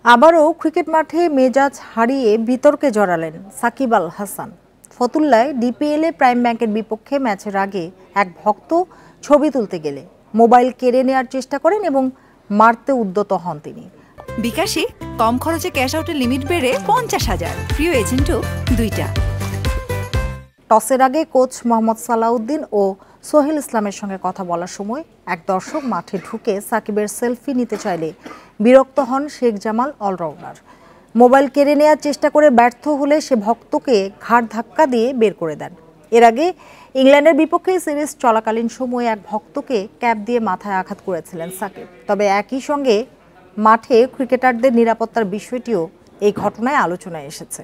আবারও ক্রিকেট মাঠে মেজাজ হারিয়ে বিতর্কে জড়ালেন সাকিব আল হাসান। ফতুল্লায় ডিপিএলে প্রাইম ব্যাংকের বিপক্ষে ম্যাচের আগে এক ভক্ত ছবি তুলতে গেলে মোবাইল কেড়ে নেওয়ার চেষ্টা করেন এবং মারতে উদ্যত হন তিনি। বিকাশে কম খরচে ক্যাশ আউটের লিমিট বেড়ে 50,000, প্রিয় এজেন্টও 2টা। টসের আগে কোচ মোহাম্মদ সালাউদ্দিন ও সোহেল ইসলামের সঙ্গে কথা বলার সময় এক দর্শক মাঠে ঢুকে সাকিবের সেলফি নিতে চাইলে বিরক্ত হন শেখ জামাল অলরাউন্ডার। মোবাইল কেড়ে নেওয়ার চেষ্টা করে ব্যর্থ হলে সে ভক্তকে ঘাড় ধাক্কা দিয়ে বের করে দেন। এর আগে ইংল্যান্ডের বিপক্ষে সিরিজ চলাকালীন সময়ে এক ভক্তকে ক্যাপ দিয়ে মাথায় আঘাত করেছিলেন সাকিব। তবে একই সঙ্গে মাঠে ক্রিকেটারদের নিরাপত্তার বিষয়টিও এই ঘটনায় আলোচনায় এসেছে।